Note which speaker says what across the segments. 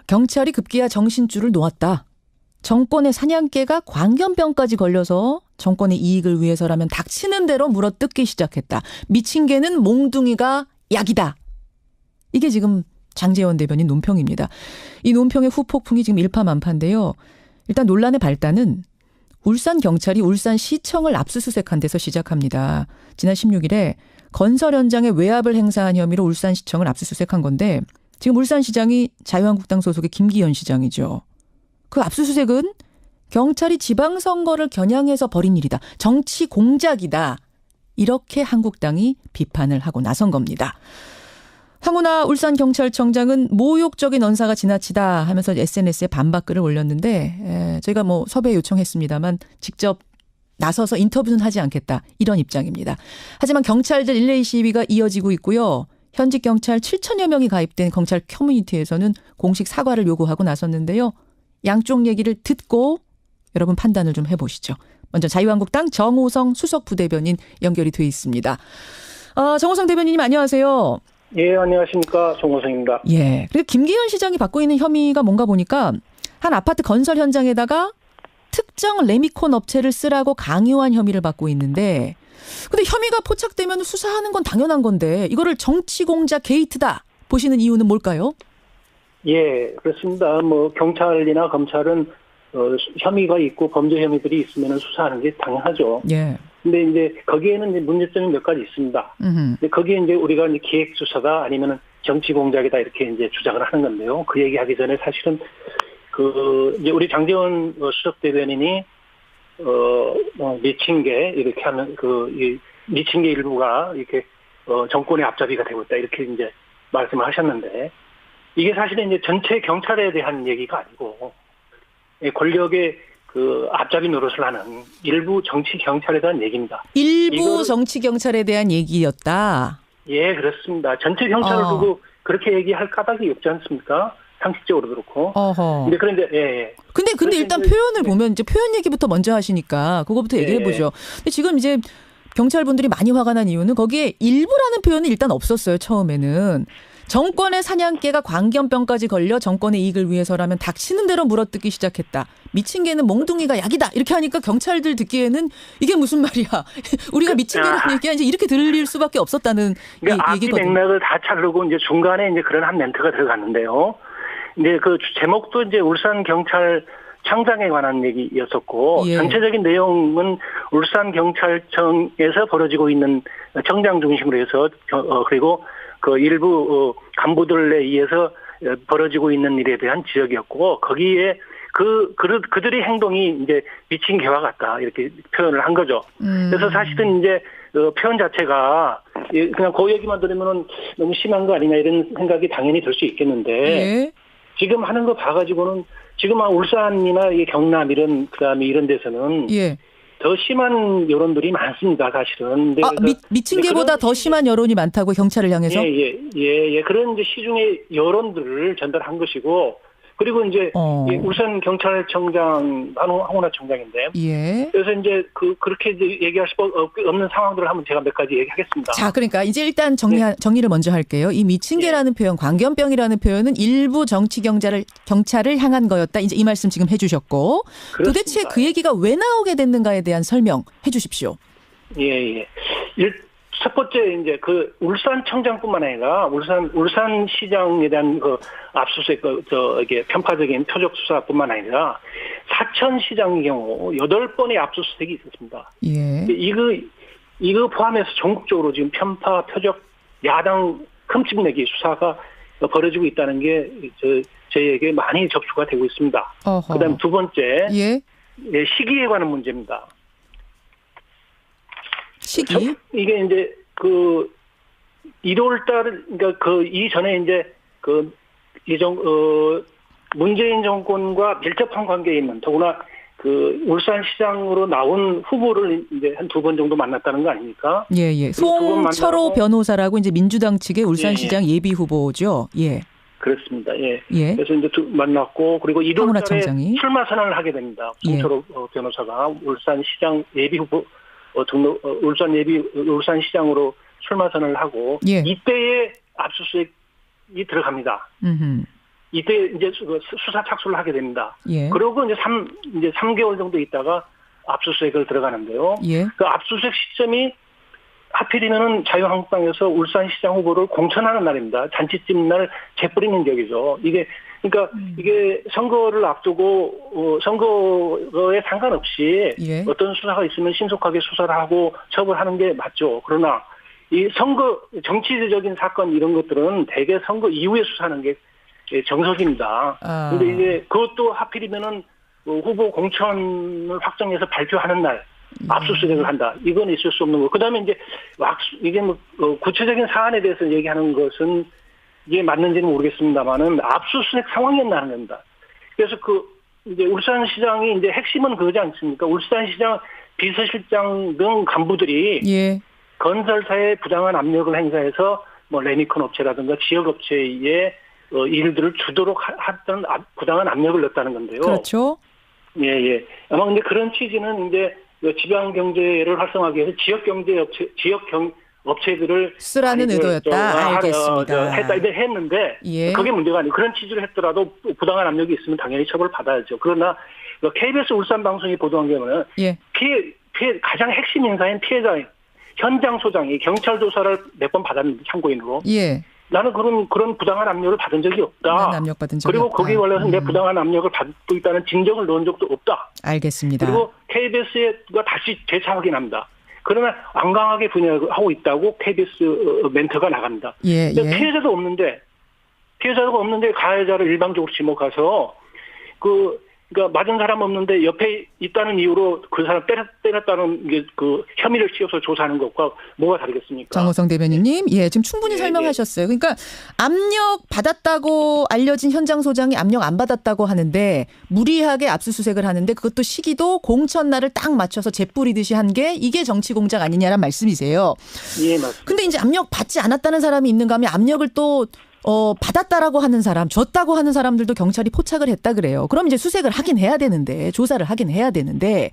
Speaker 1: 경찰이 급기야 정신줄을 놓았다. 정권의 사냥개가 광견병까지 걸려서 정권의 이익을 위해서라면 닥치는 대로 물어뜯기 시작했다. 미친 개는 몽둥이가 약이다. 이게 지금 장제원 대변인 논평입니다. 이 논평의 후폭풍이 지금 일파만파인데요. 일단 논란의 발단은 울산경찰이 울산시청을 압수수색한 데서 시작합니다. 지난 16일에 건설 현장에 외압을 행사한 혐의로 울산시청을 압수수색한 건데 지금 울산시장이 자유한국당 소속의 김기현 시장이죠. 그 압수수색은 경찰이 지방선거를 겨냥해서 벌인 일이다. 정치 공작이다. 이렇게 한국당이 비판을 하고 나선 겁니다. 황운하 울산경찰청장은 모욕적인 언사가 지나치다 하면서 SNS에 반박글을 올렸는데 저희가 섭외 요청했습니다만 직접 나서서 인터뷰는 하지 않겠다. 이런 입장입니다. 하지만 경찰들 릴레이 시위가 이어지고 있고요. 현직 경찰 7천여 명이 가입된 경찰 커뮤니티에서는 공식 사과를 요구하고 나섰는데요. 양쪽 얘기를 듣고 여러분 판단을 좀 해보시죠. 먼저 자유한국당 정호성 수석부대변인 연결이 돼 있습니다. 정호성 대변인님 안녕하세요.
Speaker 2: 예, 안녕하십니까. 정호성입니다.
Speaker 1: 예. 그리고 김기현 시장이 받고 있는 혐의가 뭔가 보니까 한 아파트 건설 현장에다가 특정 레미콘 업체를 쓰라고 강요한 혐의를 받고 있는데 근데 혐의가 포착되면 수사하는 건 당연한 건데 이거를 정치공작 게이트다 보시는 이유는 뭘까요?
Speaker 2: 예, 그렇습니다. 경찰이나 검찰은 혐의가 있고 범죄 혐의들이 있으면 수사하는 게 당연하죠.
Speaker 1: 예.
Speaker 2: 근데 이제 거기에는 이제 문제점이 몇 가지 있습니다. 근데 거기에 이제 우리가 이제 기획 수사다 아니면은 정치 공작이다 이렇게 이제 주장을 하는 건데요. 그 얘기하기 전에 사실은 이제 우리 장제원 수석 대변인이 미친 개 이렇게 하면 이 미친 개 일부가 이렇게 정권의 앞잡이가 되고 있다 이렇게 이제 말씀을 하셨는데 이게 사실은 이제 전체 경찰에 대한 얘기가 아니고 권력의 앞잡이 노릇을 하는 일부 정치 경찰에 대한 얘기입니다.
Speaker 1: 일부 정치 경찰에 대한 얘기였다.
Speaker 2: 예, 그렇습니다. 전체 경찰을 두고 그렇게 얘기할 까닭이 없지 않습니까? 상식적으로 그렇고. 근데 그런데 예.
Speaker 1: 근데 일단 표현을 보면 이제 표현 얘기부터 먼저 하시니까 그거부터 얘기해 보죠. 근데 지금 이제 경찰분들이 많이 화가 난 이유는 거기에 일부라는 표현은 일단 없었어요. 처음에는. 정권의 사냥개가 광견병까지 걸려 정권의 이익을 위해서라면 닥치는 대로 물어뜯기 시작했다. 미친 개는 몽둥이가 약이다. 이렇게 하니까 경찰들 듣기에는 이게 무슨 말이야. 우리가 미친 개라는 얘기가 이제 이렇게 들릴 수밖에 없었다는
Speaker 2: 그러니까
Speaker 1: 얘기거든요.
Speaker 2: 앞뒤 맥락을 다 자르고 이제 중간에 이제 그런 한 멘트가 들어갔는데요. 이제 그 제목도 이제 울산 경찰 청장에 관한 얘기였었고
Speaker 1: 예.
Speaker 2: 전체적인 내용은 울산 경찰청에서 벌어지고 있는 청장 중심으로 해서 그리고 그 일부 간부들에 의해서 벌어지고 있는 일에 대한 지적이었고 거기에 그들의 행동이 이제 미친 개와 같다 이렇게 표현을 한 거죠. 그래서 사실은 이제 표현 자체가 그냥 그 얘기만 들으면은 너무 심한 거 아니냐 이런 생각이 당연히 들 수 있겠는데
Speaker 1: 예.
Speaker 2: 지금 하는 거 봐가지고는 지금 울산이나 경남 그다음에 이런 데서는
Speaker 1: 예.
Speaker 2: 더 심한 여론들이 많습니다, 사실은.
Speaker 1: 미친 개보다 더 심한 여론이 많다고 경찰을 향해서?
Speaker 2: 예. 그런 이제 시중의 여론들을 전달한 것이고, 그리고 이제 울산 경찰청장 황운하 청장인데,
Speaker 1: 예.
Speaker 2: 그래서 이제 그렇게 이제 얘기할 수 없는 상황들을 한번 제가 몇 가지 얘기하겠습니다.
Speaker 1: 자, 그러니까 이제 일단 정리를 먼저 할게요. 이 미친 개라는 표현, 광견병이라는 표현은 일부 정치 경찰을 향한 거였다. 이제 이 말씀 지금 해주셨고, 그렇습니다. 도대체 그 얘기가 왜 나오게 됐는가에 대한 설명해 주십시오.
Speaker 2: 예. 첫 번째 이제 울산청장뿐만 아니라 울산시장에 대한 압수수색 이게 편파적인 표적 수사뿐만 아니라 사천시장의 경우 8번의 압수수색이 있었습니다.
Speaker 1: 예.
Speaker 2: 이거 포함해서 전국적으로 지금 편파 표적 야당 흠집내기 수사가 벌어지고 있다는 게 저희에게 많이 접수가 되고 있습니다. 그다음 두 번째 시기에 관한 문제입니다.
Speaker 1: 시기?
Speaker 2: 이게 이제 1월달 그러니까 이전에 이제 문재인 정권과 밀접한 관계에 있는 더구나 울산시장으로 나온 후보를 이제 한 2번 정도 만났다는 거 아닙니까?
Speaker 1: 예. 송철호 변호사라고 이제 민주당 측의 울산시장 예비 후보죠. 예.
Speaker 2: 그렇습니다. 예. 그래서 이제 만났고 그리고 1월달에 출마 선언을 하게 됩니다. 송철호 변호사가 울산시장 예비 후보 울산시장으로 출마 선언을 하고 이때에 압수수색이 들어갑니다. 이때 이제 수사 착수를 하게 됩니다.
Speaker 1: 예.
Speaker 2: 그러고 이제 3개월 정도 있다가 압수수색을 들어가는데요.
Speaker 1: 예.
Speaker 2: 그 압수수색 시점이 하필이면은 자유한국당에서 울산시장 후보를 공천하는 날입니다. 잔치집 날 재뿌리는 격이죠. 그러니까 이게 선거를 앞두고 선거에 상관없이
Speaker 1: 예.
Speaker 2: 어떤 수사가 있으면 신속하게 수사를 하고 처벌하는 게 맞죠. 그러나 이 선거 정치적인 사건 이런 것들은 대개 선거 이후에 수사하는 게 정석입니다. 근데 이제 그것도 하필이면은 후보 공천을 확정해서 발표하는 날 압수수색을 한다. 이건 있을 수 없는 거. 그다음에 이제 이게 구체적인 사안에 대해서 얘기하는 것은 이게 맞는지는 모르겠습니다만은 압수수색 상황이었나는 겁니다. 그래서 이제 울산시장이 이제 핵심은 그거지 않습니까? 울산시장 비서실장 등 간부들이
Speaker 1: 예.
Speaker 2: 건설사에 부당한 압력을 행사해서 뭐 레미콘 업체라든가 지역 업체의 일들을 주도록 했던 부당한 압력을 넣었다는 건데요.
Speaker 1: 그렇죠.
Speaker 2: 예. 아마 근데 그런 취지는 이제 지방 경제를 활성화하기 위해서 지역 업체들을
Speaker 1: 쓰라는 의도였다. 알겠습니다.
Speaker 2: 했는데
Speaker 1: 예.
Speaker 2: 그게 문제가 아니고 그런 취지를 했더라도 부당한 압력이 있으면 당연히 처벌을 받아야죠. 그러나 KBS 울산 방송이 보도한 경우는
Speaker 1: 예.
Speaker 2: 가장 핵심 인사인 피해자인 현장 소장이 경찰 조사를 몇 번 받았는데 참고인으로.
Speaker 1: 예.
Speaker 2: 나는 그런 부당한 압력을 받은 적이 없다.
Speaker 1: 압력받은 적이
Speaker 2: 그리고
Speaker 1: 없다.
Speaker 2: 거기에 관해서 내 부당한 압력을 받고 있다는 진정을 넣은 적도 없다.
Speaker 1: 알겠습니다.
Speaker 2: 그리고 KBS가 다시 재차 확인합니다. 그러나 완강하게 분열하고 있다고 KBS 멘트가 나갑니다.
Speaker 1: 예.
Speaker 2: 피해자가 없는데 가해자를 일방적으로 지목해서 그러니까 맞은 사람 없는데 옆에 있다는 이유로 그 사람 때렸다는 게 혐의를 씌워서 조사하는 것과 뭐가 다르겠습니까?
Speaker 1: 장호성 대변인님, 지금 충분히 설명하셨어요. 그러니까 압력 받았다고 알려진 현장 소장이 압력 안 받았다고 하는데 무리하게 압수수색을 하는데 그것도 시기도 공천 날을 딱 맞춰서 재뿌리듯이 한 게 이게 정치 공작 아니냐란 말씀이세요.
Speaker 2: 예, 맞습니다.
Speaker 1: 근데 이제 압력 받지 않았다는 사람이 있는가 하면 압력을 또 받았다라고 하는 사람, 줬다고 하는 사람들도 경찰이 포착을 했다 그래요. 그럼 이제 수색을 하긴 해야 되는데, 조사를 하긴 해야 되는데,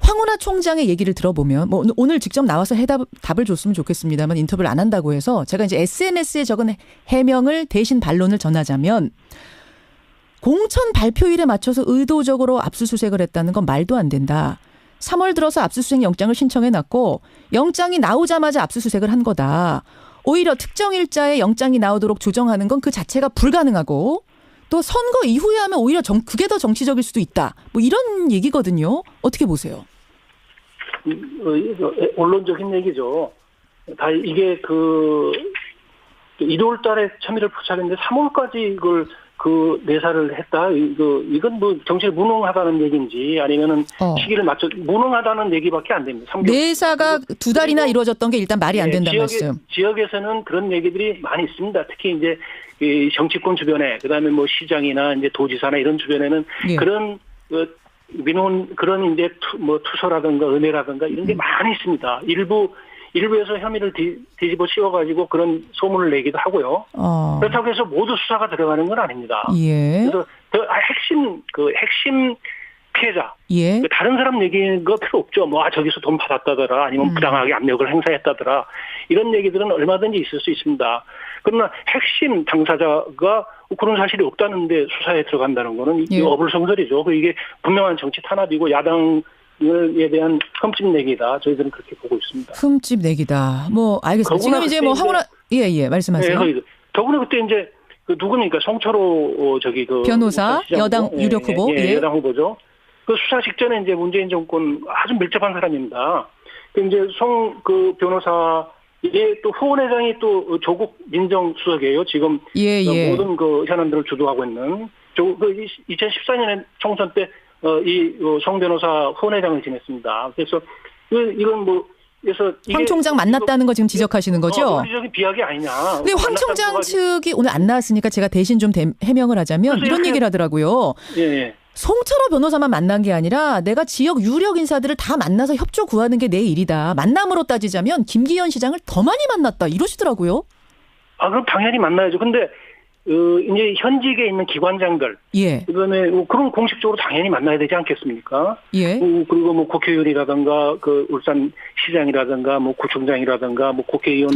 Speaker 1: 황운하 총장의 얘기를 들어보면, 오늘 직접 나와서 답을 줬으면 좋겠습니다만 인터뷰를 안 한다고 해서 제가 이제 SNS에 적은 해명을 대신 반론을 전하자면, 공천 발표일에 맞춰서 의도적으로 압수수색을 했다는 건 말도 안 된다. 3월 들어서 압수수색 영장을 신청해놨고, 영장이 나오자마자 압수수색을 한 거다. 오히려 특정 일자에 영장이 나오도록 조정하는 건 그 자체가 불가능하고 또 선거 이후에 하면 오히려 그게 더 정치적일 수도 있다. 뭐 이런 얘기거든요. 어떻게 보세요?
Speaker 2: 언론적인 얘기죠. 다 이게 1월 달에 혐의를 포착했는데 3월까지 이걸 내사를 했다. 이건 뭐 정치에 무능하다는 얘기인지 아니면은 시기를 맞춰 무능하다는 얘기밖에 안 됩니다.
Speaker 1: 내사가 2달이나 이루어졌던 게 일단 말이 안 된다는 말씀.
Speaker 2: 지역에서는 그런 얘기들이 많이 있습니다. 특히 이제 이 정치권 주변에 그다음에 뭐 시장이나 이제 도지사나 이런 주변에는 그런 민원 그런 이제 투서라든가 은혜라든가 이런 게 많이 있습니다. 일부에서 혐의를 뒤집어 씌워가지고 그런 소문을 내기도 하고요. 그렇다고 해서 모두 수사가 들어가는 건 아닙니다.
Speaker 1: 예.
Speaker 2: 그래서 핵심 피해자.
Speaker 1: 예.
Speaker 2: 다른 사람 얘기가 필요 없죠. 저기서 돈 받았다더라 아니면 부당하게 압력을 행사했다더라 이런 얘기들은 얼마든지 있을 수 있습니다. 그러나 핵심 당사자가 그런 사실이 없다는데 수사에 들어간다는 거는 어불성설이죠. 이게 분명한 정치 탄압이고 야당 에 대한 흠집 내기다. 저희들은 그렇게 보고 있습니다.
Speaker 1: 흠집 내기다. 알겠습니다. 지금 이제 황운하 말씀하세요.
Speaker 2: 더구나 그때 이제 누굽니까? 송철호
Speaker 1: 변호사 여당 유력 후보.
Speaker 2: 여당 후보죠. 수사 직전에 이제 문재인 정권 아주 밀접한 사람입니다. 이제 변호사의 또 후원회장이 또 조국 민정수석이에요. 지금 모든 현안들을 주도하고 있는 2014년에 총선 때 송 변호사 후원회장을 지냈습니다. 그래서 그래서
Speaker 1: 황 총장 만났다는 거 지금 지적하시는 거죠?
Speaker 2: 논리적인 비약이 아니냐.
Speaker 1: 근데 황 총장 측이 오늘 안 나왔으니까 제가 대신 좀 해명을 하자면 이런 얘기를 하더라고요.
Speaker 2: 예.
Speaker 1: 송철호 변호사만 만난 게 아니라 내가 지역 유력 인사들을 다 만나서 협조 구하는 게 내 일이다. 만남으로 따지자면 김기현 시장을 더 많이 만났다. 이러시더라고요.
Speaker 2: 그럼 당연히 만나야죠. 근데 이제 현직에 있는 기관장들, 그다음에 그런 공식적으로 당연히 만나야 되지 않겠습니까?
Speaker 1: 예.
Speaker 2: 그리고 국회의원이라든가 울산 시장이라든가 구청장이라든가 국회의원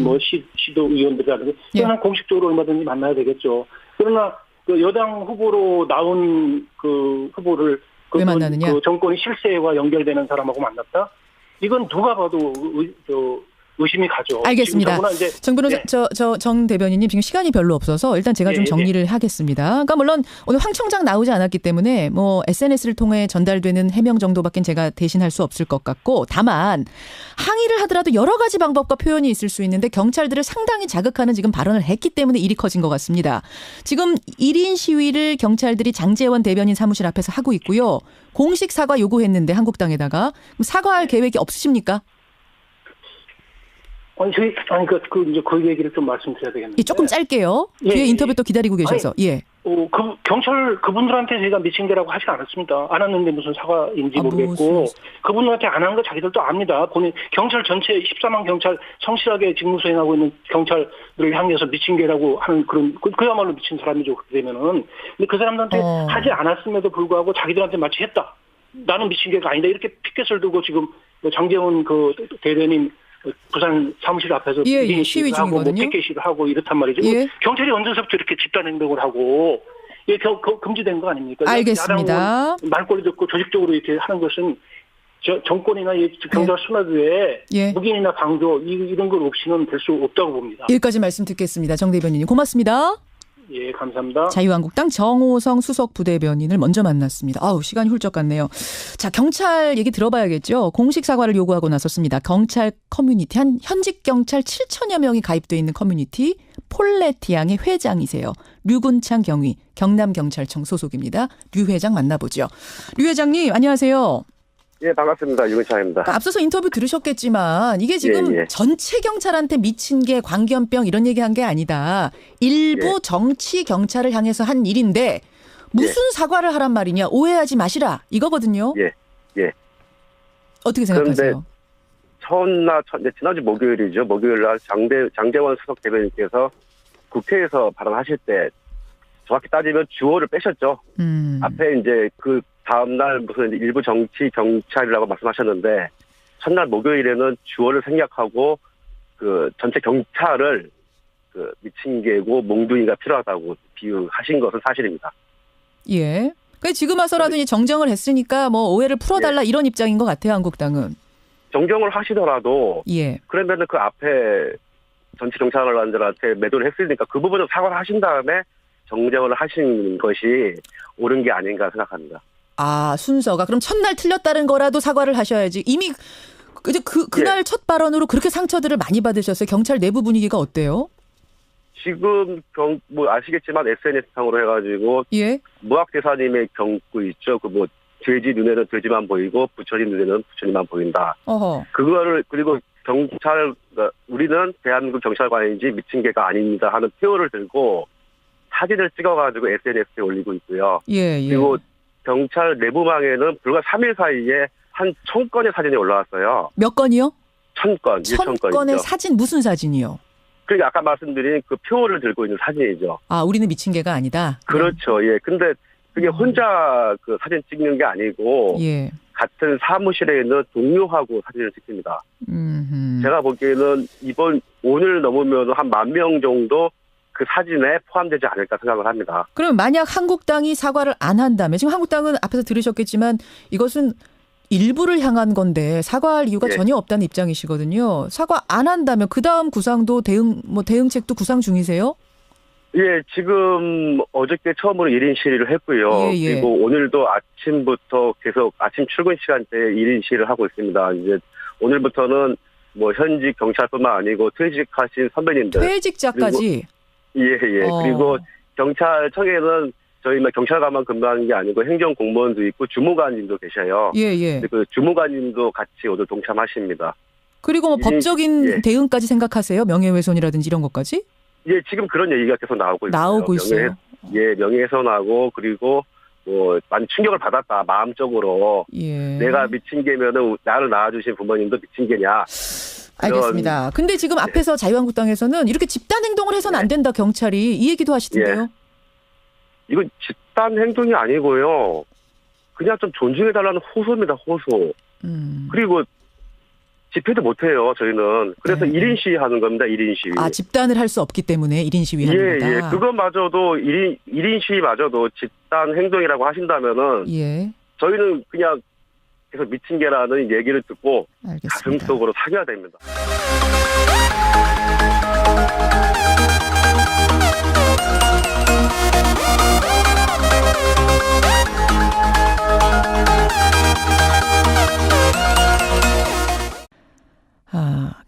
Speaker 2: 시도 의원들이라든가 그런 공식적으로 얼마든지 만나야 되겠죠. 그러나 그 여당 후보로 나온 그 후보를
Speaker 1: 왜 만나느냐?
Speaker 2: 그 정권의 실세와 연결되는 사람하고 만났다? 이건 누가 봐도 의심이 가죠.
Speaker 1: 알겠습니다. 정 변호사,
Speaker 2: 네.
Speaker 1: 정 대변인님 지금 시간이 별로 없어서 일단 제가 좀 정리를 하겠습니다. 그러니까 물론 오늘 황 청장 나오지 않았기 때문에 뭐 SNS를 통해 전달되는 해명 정도밖에 제가 대신할 수 없을 것 같고, 다만 항의를 하더라도 여러 가지 방법과 표현이 있을 수 있는데 경찰들을 상당히 자극하는 지금 발언을 했기 때문에 일이 커진 것 같습니다. 지금 1인 시위를 경찰들이 장제원 대변인 사무실 앞에서 하고 있고요. 공식 사과 요구했는데 한국당에다가 사과할 계획이 없으십니까?
Speaker 2: 이제 그 얘기를 좀 말씀드려야 되겠는데.
Speaker 1: 조금 짧게요. 뒤에 인터뷰 또 기다리고 계셔서.
Speaker 2: 경찰 그분들한테 제가 미친 개라고 하지 않았습니다. 안 했는데 무슨 사과인지 모르겠고. 그분들한테 안 한 거 자기들도 압니다. 본인 경찰 전체 14만 경찰 성실하게 직무 수행하고 있는 경찰들을 향해서 미친 개라고 하는 그야말로 미친 사람이죠. 그렇게 되면은. 근데 그 사람들한테 하지 않았음에도 불구하고 자기들한테 마치 했다. 나는 미친 개가 아니다. 이렇게 피켓을 들고 지금 장제원 그 대변인 부산 사무실 앞에서
Speaker 1: 시위
Speaker 2: 하고
Speaker 1: 중이거든요.
Speaker 2: 피켓 시위를 하고 이렇단 말이죠. 경찰이 언제서부터 이렇게 집단 행동을 하고 금지된 거 아닙니까?
Speaker 1: 알겠습니다.
Speaker 2: 말꼬리 듣고 조직적으로 이렇게 하는 것은 정권이나 경찰 순화도에 묵인이나 방조 이런 것 없이는 될 수 없다고 봅니다.
Speaker 1: 여기까지 말씀 듣겠습니다. 정 대변인님 고맙습니다.
Speaker 2: 예, 감사합니다.
Speaker 1: 자유한국당 정호성 수석 부대변인을 먼저 만났습니다. 시간이 훌쩍 갔네요. 자, 경찰 얘기 들어봐야겠죠. 공식 사과를 요구하고 나섰습니다. 경찰 커뮤니티, 현직 경찰 7천여 명이 가입돼 있는 커뮤니티 폴레티앙의 회장이세요. 류군창 경위, 경남경찰청 소속입니다. 류 회장 만나보죠. 류 회장님 안녕하세요.
Speaker 3: 예, 반갑습니다. 유근창입니다.
Speaker 1: 앞서서 인터뷰 들으셨겠지만 이게 지금 전체 경찰한테 미친 게 광견병 이런 얘기한 게 아니다. 일부 정치 경찰을 향해서 한 일인데 무슨 사과를 하란 말이냐. 오해하지 마시라. 이거거든요.
Speaker 3: 예.
Speaker 1: 어떻게 생각하세요?
Speaker 3: 그런데 지난주 목요일이죠. 목요일 날 장제원 수석 대변인께서 국회에서 발언하실 때 정확히 따지면 주어를 빼셨죠. 앞에 이제 그 다음날 무슨 일부 정치 경찰이라고 말씀하셨는데 첫날 목요일에는 주어를 생략하고 그 전체 경찰을 그 미친 개고 몽둥이가 필요하다고 비유하신 것은 사실입니다.
Speaker 1: 예. 그 지금 와서라도 이제 정정을 했으니까 뭐 오해를 풀어달라 이런 입장인 것 같아요. 한국당은.
Speaker 3: 정정을 하시더라도 그러면은 그 앞에 전체 경찰관들한테 매도를 했으니까 그 부분을 사과를 하신 다음에 정정을 하신 것이 옳은 게 아닌가 생각합니다.
Speaker 1: 순서가 그럼 첫날 틀렸다는 거라도 사과를 하셔야지. 이미 그날 첫 발언으로 그렇게 상처들을 많이 받으셨어요. 경찰 내부 분위기가 어때요?
Speaker 3: 지금 아시겠지만 SNS상으로 해가지고 무학대사님의 경구 있죠. 돼지 눈에는 돼지만 보이고 부처님 눈에는 부처님만 보인다. 그거를 그리고 우리는 대한민국 경찰관인지 미친 개가 아닙니다 하는 표어를 들고 사진을 찍어가지고 SNS에 올리고 있고요. 그리고 경찰 내부망에는 불과 3일 사이에 한 1000건의 사진이 올라왔어요.
Speaker 1: 몇 건이요?
Speaker 3: 1000건.
Speaker 1: 1000건의 사진 무슨 사진이요?
Speaker 3: 그러니까 아까 말씀드린 그 표어를 들고 있는 사진이죠.
Speaker 1: 우리는 미친 개가 아니다.
Speaker 3: 그렇죠. 근데 그게 혼자 그 사진 찍는 게 아니고 같은 사무실에 있는 동료하고 사진을 찍습니다. 제가 보기에는 오늘 넘으면 한 10,000명 정도 그 사진에 포함되지 않을까 생각을 합니다.
Speaker 1: 그럼 만약 한국당이 사과를 안 한다면 지금 한국당은 앞에서 들으셨겠지만 이것은 일부를 향한 건데 사과할 이유가 전혀 없다는 입장이시거든요. 사과 안 한다면 그 다음 구상도 대응책도 구상 중이세요?
Speaker 3: 지금 어저께 처음으로 1인 시위를 했고요. 그리고 오늘도 아침부터 계속 아침 출근 시간대에 1인 시위를 하고 있습니다. 이제 오늘부터는 현직 경찰뿐만 아니고 퇴직하신 선배님들.
Speaker 1: 퇴직자까지?
Speaker 3: 그리고 경찰청에는 저희 경찰관만 근무하는 게 아니고 행정공무원도 있고 주무관님도 계셔요. 그 주무관님도 같이 오늘 동참하십니다.
Speaker 1: 그리고 법적인 대응까지 생각하세요? 명예훼손이라든지 이런 것까지?
Speaker 3: 지금 그런 얘기가 계속
Speaker 1: 나오고 있어요.
Speaker 3: 명예훼손하고 그리고 많이 충격을 받았다 마음적으로. 내가 미친 개면은 나를 낳아주신 부모님도 미친 개냐.
Speaker 1: 알겠습니다. 근데 지금 앞에서 자유한국당에서는 이렇게 집단 행동을 해서는 안 된다 경찰이 이 얘기도 하시던데요.
Speaker 3: 이건 집단 행동이 아니고요. 그냥 좀 존중해달라는 호소입니다. 호소. 그리고 집회도 못해요, 저희는. 그래서
Speaker 1: 네.
Speaker 3: 1인 시위하는 겁니다, 1인 시위.
Speaker 1: 아, 집단을 할 수 없기 때문에 1인 시위하는 거다.
Speaker 3: 예. 그것마저도 1인 시위마저도 집단 행동이라고 하신다면은
Speaker 1: 예.
Speaker 3: 저희는 그냥 계속 미친 개라는 얘기를 듣고
Speaker 1: 알겠습니다.
Speaker 3: 가슴속으로 사겨야 됩니다.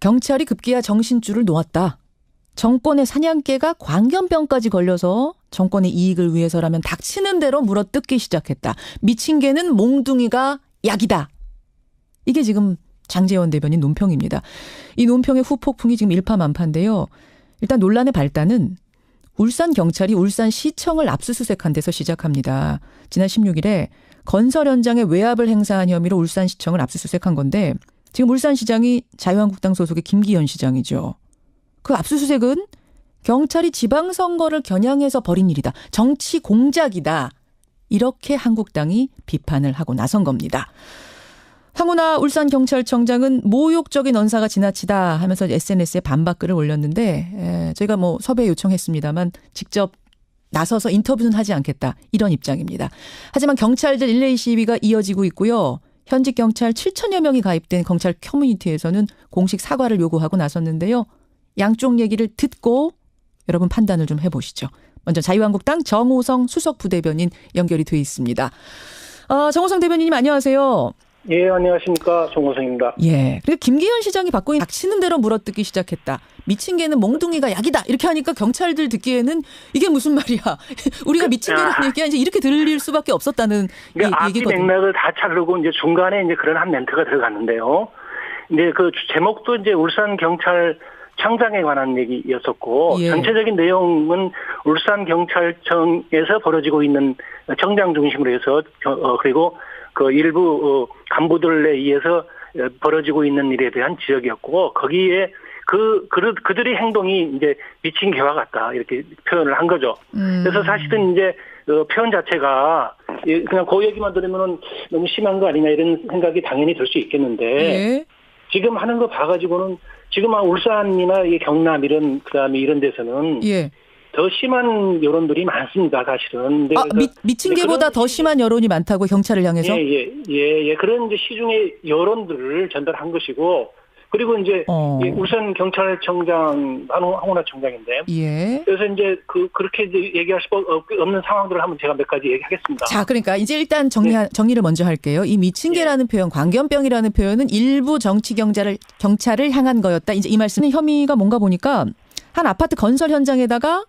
Speaker 1: 경찰이 급기야 정신줄을 놓았다. 정권의 사냥개가 광견병까지 걸려서 정권의 이익을 위해서라면 닥치는 대로 물어뜯기 시작했다. 미친 개는 몽둥이가 약이다. 이게 지금 장제원 대변인 논평입니다. 이 논평의 후폭풍이 지금 일파만파인데요. 일단 논란의 발단은 울산경찰이 울산시청을 압수수색한 데서 시작합니다. 지난 16일에 건설 현장에 외압을 행사한 혐의로 울산시청을 압수수색한 건데 지금 울산시장이 자유한국당 소속의 김기현 시장이죠. 그 압수수색은 경찰이 지방선거를 겨냥해서 벌인 일이다. 정치 공작이다. 이렇게 한국당이 비판을 하고 나선 겁니다. 황운하 울산경찰청장은 모욕적인 언사가 지나치다 하면서 SNS에 반박글을 올렸는데 저희가 섭외 요청했습니다만 직접 나서서 인터뷰는 하지 않겠다. 이런 입장입니다. 하지만 경찰들 릴레이 시위가 이어지고 있고요. 현직 경찰 7천여 명이 가입된 경찰 커뮤니티에서는 공식 사과를 요구하고 나섰는데요. 양쪽 얘기를 듣고 여러분 판단을 좀 해보시죠. 먼저 자유한국당 정호성 수석 부대변인 연결이 돼 있습니다. 정호성 대변인님 안녕하세요.
Speaker 2: 예, 안녕하십니까. 정호성입니다.
Speaker 1: 예. 그리고 김기현 시장이 받고 있는 닥치는 대로 물어뜯기 시작했다. 미친 개는 몽둥이가 약이다. 이렇게 하니까 경찰들 듣기에는 이게 무슨 말이야. 우리가 미친 개라는 얘기가 이제 이렇게 들릴 수밖에 없었다는
Speaker 2: 그러니까
Speaker 1: 얘기거든요.
Speaker 2: 맥락을 다 자르고 이제 중간에 이제 그런 한 멘트가 들어갔는데요. 근데 그 제목도 이제 울산 경찰 창장에 관한 얘기였었고
Speaker 1: 예.
Speaker 2: 전체적인 내용은 울산 경찰청에서 벌어지고 있는 청장 중심으로 해서 그리고 그 일부 간부들에 의해서 벌어지고 있는 일에 대한 지적이었고 거기에 그들의 행동이 이제 미친 개와 같다 이렇게 표현을 한 거죠. 그래서 사실은 이제 표현 자체가 그냥 그 얘기만 들으면은 너무 심한 거 아니냐 이런 생각이 당연히 들 수 있겠는데
Speaker 1: 예.
Speaker 2: 지금 하는 거 봐가지고는 지금 울산이나 경남 그다음에 이런 데서는
Speaker 1: 예.
Speaker 2: 더 심한 여론들이 많습니다, 사실은.
Speaker 1: 미친 개보다 더 심한 여론이 많다고 경찰을 향해서?
Speaker 2: 예. 그런 이제 시중의 여론들을 전달한 것이고, 그리고 이제 울산 경찰청장 황운하 청장인데,
Speaker 1: 예.
Speaker 2: 그래서 이제 그렇게 이제 얘기할 수 없는 상황들을 한번 제가 몇 가지 얘기하겠습니다.
Speaker 1: 자, 그러니까 이제 일단 정리를 먼저 할게요. 이 미친 개라는 표현, 광견병이라는 표현은 일부 정치 경찰을 향한 거였다. 이제 이 말씀은 혐의가 뭔가 보니까 한 아파트 건설 현장에다가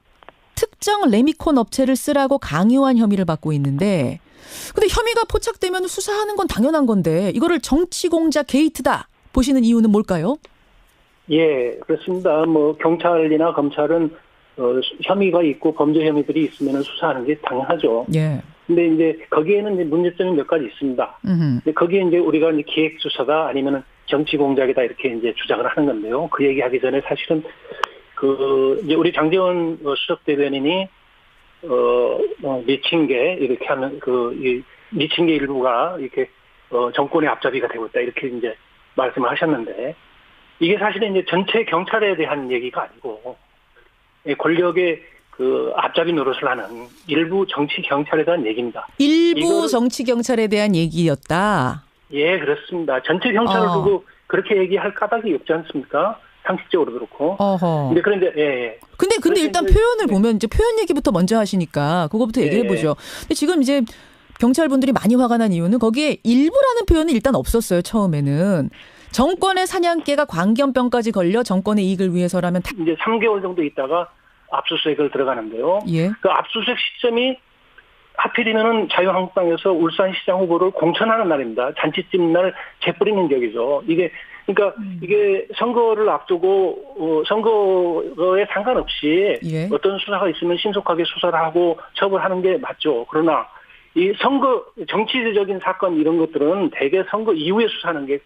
Speaker 1: 특정 레미콘 업체를 쓰라고 강요한 혐의를 받고 있는데, 근데 혐의가 포착되면 수사하는 건 당연한 건데 이거를 정치 공작 게이트다 보시는 이유는 뭘까요?
Speaker 2: 예, 그렇습니다. 경찰이나 검찰은 혐의가 있고 범죄 혐의들이 있으면 수사하는 게 당연하죠.
Speaker 1: 예.
Speaker 2: 근데 이제 거기에는 이제 문제점이 몇 가지 있습니다. 근데 거기에 이제 우리가 이제 기획 수사다 아니면은 정치 공작이다 이렇게 이제 주장을 하는 건데요. 그 얘기하기 전에 사실은 이제 우리 장제원 수석 대변인이 미친 개 이렇게 하면 이 미친 개 일부가 이렇게 정권의 앞잡이가 되고 있다 이렇게 이제 말씀을 하셨는데 이게 사실은 이제 전체 경찰에 대한 얘기가 아니고 권력의 앞잡이 노릇을 하는 일부 정치 경찰에 대한 얘기입니다.
Speaker 1: 일부 정치 경찰에 대한 얘기였다.
Speaker 2: 예, 그렇습니다. 전체 경찰을 두고 그렇게 얘기할 까닭이 없지 않습니까? 상식적으로 그렇고. 그런데 예.
Speaker 1: 근데 일단 표현을 보면 이제 표현 얘기부터 먼저 하시니까 그거부터 얘기해 보죠. 근데 지금 이제 경찰분들이 많이 화가 난 이유는 거기에 일부라는 표현은 일단 없었어요. 처음에는. 정권의 사냥개가 광견병까지 걸려 정권의 이익을 위해서라면
Speaker 2: 이제 3개월 정도 있다가 압수수색을 들어가는데요.
Speaker 1: 예.
Speaker 2: 그 압수수색 시점이 하필이면은 자유한국당에서 울산시장 후보를 공천하는 날입니다. 잔치집 날 재뿌리는 격이죠. 그러니까 이게 선거를 앞두고 선거에 상관없이 어떤 수사가 있으면 신속하게 수사를 하고 처벌하는 게 맞죠. 그러나 이 정치적인 사건 이런 것들은 대개 선거 이후에 수사하는 게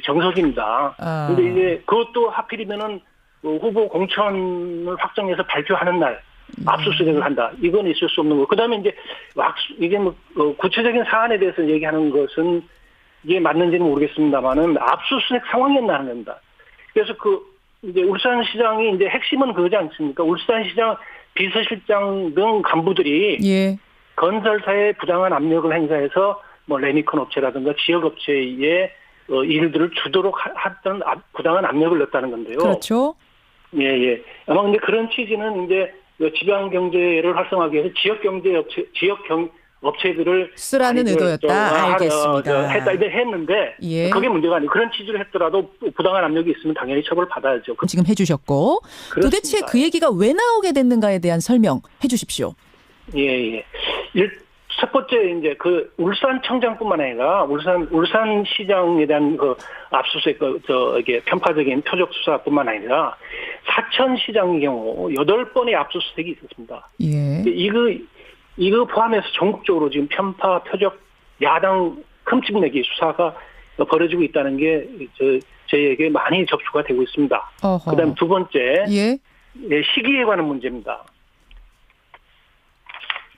Speaker 2: 정석입니다. 근데 이제 그것도 하필이면은 후보 공천을 확정해서 발표하는 날 압수수색을 한다. 이건 있을 수 없는 거. 그다음에 이제 이게 구체적인 사안에 대해서 얘기하는 것은 이게 맞는지는 모르겠습니다만은 압수수색 상황이었나는 겁니다. 그래서 이제 울산시장이 이제 핵심은 그거지 않습니까? 울산시장 비서실장 등 간부들이
Speaker 1: 예.
Speaker 2: 건설사에 부당한 압력을 행사해서 뭐 레미콘 업체라든가 지역 업체의 일들을 주도록 했던 부당한 압력을 넣었다는 건데요.
Speaker 1: 그렇죠.
Speaker 2: 예. 아마 근데 그런 취지는 이제 지방 경제를 활성화하기 위해서 지역 업체들을
Speaker 1: 쓰라는 의도였다. 알겠습니다.
Speaker 2: 했는데
Speaker 1: 예.
Speaker 2: 그게 문제가 아니고 그런 취지를 했더라도 부당한 압력이 있으면 당연히 처벌받아야죠.
Speaker 1: 지금 해주셨고
Speaker 2: 그렇습니다.
Speaker 1: 도대체 그 얘기가 왜 나오게 됐는가에 대한 설명해 주십시오.
Speaker 2: 예. 첫 번째 이제 울산청장뿐만 아니라 울산시장에 대한 압수수색 이게 편파적인 표적 수사뿐만 아니라 사천시장의 경우 8번의 압수수색이 있었습니다.
Speaker 1: 예.
Speaker 2: 이거 포함해서 전국적으로 지금 편파, 표적, 야당 흠집내기 수사가 벌어지고 있다는 게 저희에게 많이 접수가 되고 있습니다. 그다음 두 번째,
Speaker 1: 예.
Speaker 2: 시기에 관한 문제입니다.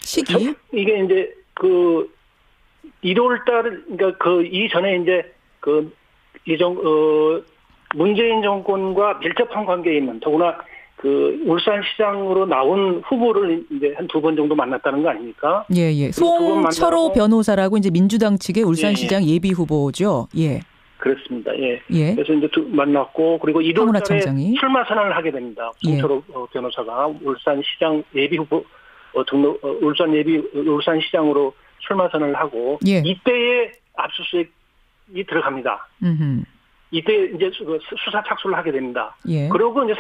Speaker 1: 시기?
Speaker 2: 이게 이제 1월달 그러니까 이전에 이제 문재인 정권과 밀접한 관계에 있는 더구나 울산시장으로 나온 후보를 이제 한 2번 정도 만났다는 거 아닙니까?
Speaker 1: 예. 송철호 변호사라고 이제 민주당 측의 울산시장 예비 후보죠. 예.
Speaker 2: 그렇습니다. 예.
Speaker 1: 그래서
Speaker 2: 이제 만났고 그리고 1월달에 출마 선언을 하게 됩니다. 송철호 변호사가 울산시장 예비 후보 울산시장으로 출마 선언을 하고 이때에 압수수색이 들어갑니다. 이때 이제 수사 착수를 하게 됩니다. 그리고 이제